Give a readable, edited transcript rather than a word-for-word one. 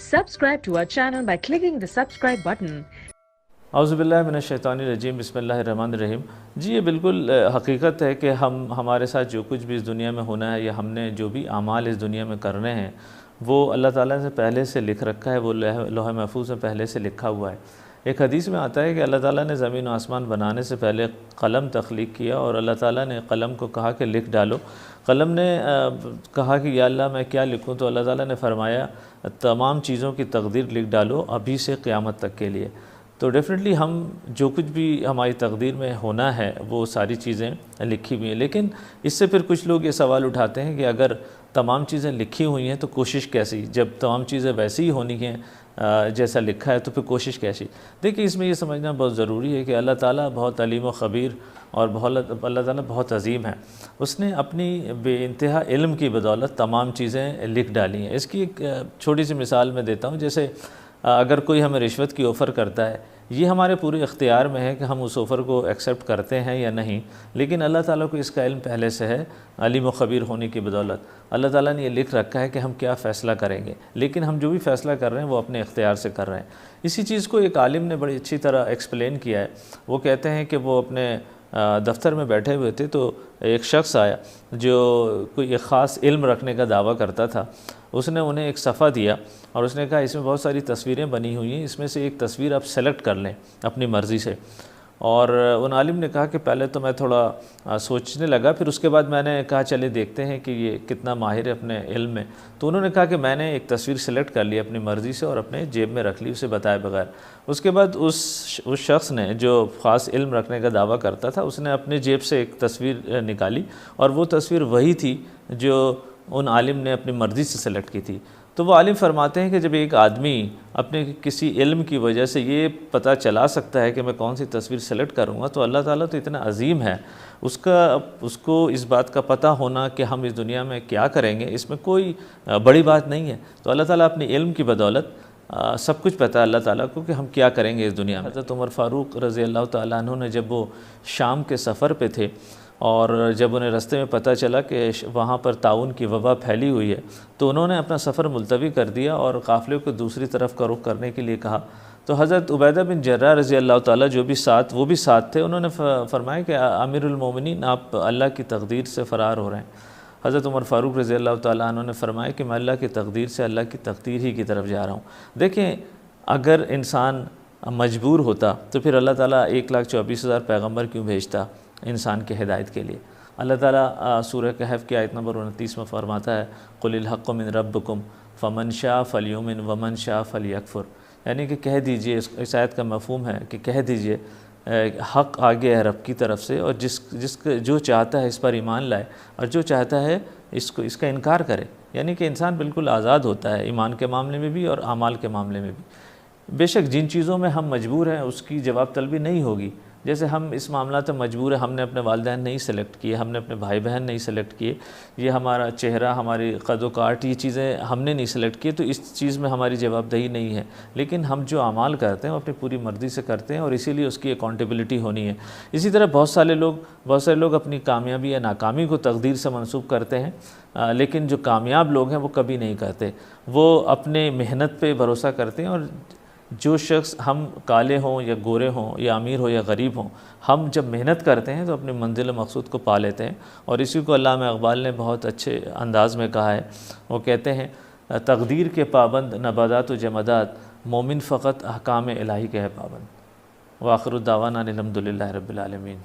Subscribe to our channel by clicking the subscribe button. औज़ुबिल्लाहि मिनश्शैतानिर्रजीम बिस्मिल्लाहिर्रहमानिर्रहीम। जी ये बिल्कुल हकीकत है कि हमारे साथ जो कुछ भी इस दुनिया में होना है या हमने जो भी आमाल इस दुनिया में करने हैं वो अल्लाह ताला ने पहले से लिख रखा है, वो लौह महफूज़ में पहले से लिखा हुआ है। एक हदीस में आता है कि अल्लाह ताला ने ज़मीन और आसमान बनाने से पहले क़लम तख्लीक़ किया और अल्लाह ताला ने क़लम को कहा कि लिख डालो। क़लम ने कहा कि या अल्लाह मैं क्या लिखूं, तो अल्लाह ताला ने फरमाया तमाम चीज़ों की तकदीर लिख डालो अभी से क़यामत तक के लिए। तो डेफ़िनेटली हम जो कुछ भी हमारी तकदीर में होना है वो सारी चीज़ें लिखी हुई हैं। लेकिन इससे फिर कुछ लोग ये सवाल उठाते हैं कि अगर तमाम चीज़ें लिखी हुई हैं तो कोशिश कैसी, जब तमाम चीज़ें वैसे ही होनी हैं जैसा लिखा है तो फिर कोशिश कैसी। देखिए इसमें ये समझना बहुत ज़रूरी है कि अल्लाह ताला बहुत अलीम व ख़बीर और अल्लाह ताला बहुत अजीम है। उसने अपनी बेइंतहा इल्म की बदौलत तमाम चीज़ें लिख डाली हैं। इसकी एक छोटी सी मिसाल मैं देता हूँ। जैसे अगर कोई हमें रिश्वत की ऑफ़र करता है, ये हमारे पूरे इख्तियार में है कि हम उस ऑफ़र को एक्सेप्ट करते हैं या नहीं, लेकिन अल्लाह ताला को इसका इल्म पहले से है अलीम व ख़बीर होने की बदौलत। अल्लाह ताला ने ये लिख रखा है कि हम क्या फ़ैसला करेंगे, लेकिन हम जो भी फ़ैसला कर रहे हैं वो अपने इख्तियार से कर रहे हैं। इसी चीज़ को एक आलिम ने बड़ी अच्छी तरह एक्सप्लेन किया है। वो कहते हैं कि वो अपने दफ्तर में बैठे हुए थे तो एक शख्स आया जो कोई एक ख़ास इल्म रखने का दावा करता था। उसने उन्हें एक सफ़ा दिया और उसने कहा इसमें बहुत सारी तस्वीरें बनी हुई हैं, इसमें से एक तस्वीर आप सेलेक्ट कर लें अपनी मर्ज़ी से। और उन आलिम ने कहा कि पहले तो मैं थोड़ा सोचने लगा, फिर उसके बाद मैंने कहा चले देखते हैं कि ये कितना माहिर है अपने इल्म में। तो उन्होंने कहा कि मैंने एक तस्वीर सेलेक्ट कर ली अपनी मर्ज़ी से और अपने जेब में रख ली उसे बताए बगैर। उसके बाद उस शख्स ने जो ख़ास इल्म रखने का दावा करता था उसने अपने जेब से एक तस्वीर निकाली और वो तस्वीर वही थी जो उन आलिम ने अपनी मर्ज़ी से सेलेक्ट की थी। तो वो आलिम फरमाते हैं कि जब एक आदमी अपने किसी इल्म की वजह से ये पता चला सकता है कि मैं कौन सी तस्वीर सेलेक्ट करूँगा, तो अल्लाह ताला तो इतना अजीम है, उसको इस बात का पता होना कि हम इस दुनिया में क्या करेंगे इसमें कोई बड़ी बात नहीं है। तो अल्लाह ताला अपनी इल्म की बदौलत सब कुछ पता है अल्लाह ताला को कि हम क्या करेंगे इस दुनिया में। हज़रत उमर फ़ारूक रज़ी अल्लाह तआला अन्हु ने जब वो शाम के सफ़र पे थे और जब उन्हें रास्ते में पता चला कि वहाँ पर ताउन की वबा फैली हुई है, तो उन्होंने अपना सफ़र मुलतवी कर दिया और काफ़िले को दूसरी तरफ का रुख करने के लिए कहा। तो हज़रत उबैदा बिन जर्राह रज़ी अल्लाह तआला वो भी साथ थे। उन्होंने फरमाया कि अमीरुल मोमिनीन आप अल्लाह की तकदीर से फ़रार हो रहे हैं। हज़रत उमर फ़ारूक रज़ी अल्लाह तआला अन्हु ने फरमाया कि मैं अल्लाह की तकदीर से अल्लाह की तकदीर ही की तरफ जा रहा हूँ। देखें अगर इंसान मजबूर होता तो फिर अल्लाह ताला 1,24,000 पैगम्बर क्यों भेजता इंसान के हिदायत के लिए। अल्लाह ताला सूरह कहफ की आयत नंबर 29 में फरमाता है कुलिल हक़्क़ु मिन रब्बिकुम फ़मन शाअ फ़लयुमिन वमन शाअ फ़लयकफ़ुर। यानी कि कह दीजिए, इस आयत का मफ़हूम है कि कह दीजिए हक़ आ गया है रब की तरफ से और जो चाहता है इस पर ईमान लाए और जो चाहता है इसका इनकार करे। यानी कि इंसान बिल्कुल आज़ाद होता है ईमान के मामले में भी और आमाल के मामले में भी। बेशक जिन चीज़ों में हम मजबूर हैं उसकी जवाब तलबी नहीं होगी। जैसे हम इस मामला में मजबूर है, हमने अपने वालिदैन नहीं सेलेक्ट किए, हमने अपने भाई बहन नहीं सेलेक्ट किए, ये हमारा चेहरा, हमारी कद व काट, ये चीज़ें हमने नहीं सेलेक्ट किए, तो इस चीज़ में हमारी जवाबदेही नहीं है। लेकिन हम जो अमाल करते हैं वो अपनी पूरी मर्ज़ी से करते हैं और इसीलिए उसकी अकाउंटेबिलिटी होनी है। इसी तरह बहुत सारे लोग अपनी कामयाबी या नाकामी को तकदीर से मंसूब करते हैं, लेकिन जो कामयाब लोग हैं वो कभी नहीं करते, वो अपने मेहनत पर भरोसा करते हैं। और जो शख्स, हम काले हों या गोरे हों या अमीर हो या गरीब हों, हम जब मेहनत करते हैं तो अपनी मंजिल मकसूद को पा लेते हैं। और इसी को अल्लामा इक़बाल ने बहुत अच्छे अंदाज़ में कहा है। वो कहते हैं तकदीर के पाबंद नबादात व जमादात, मोमिन फ़क़त अहकाम इलाही के है पाबंद। व आखिर दावाना अनिल हम्दुलिल्लाहि रब्बिल आलमीन।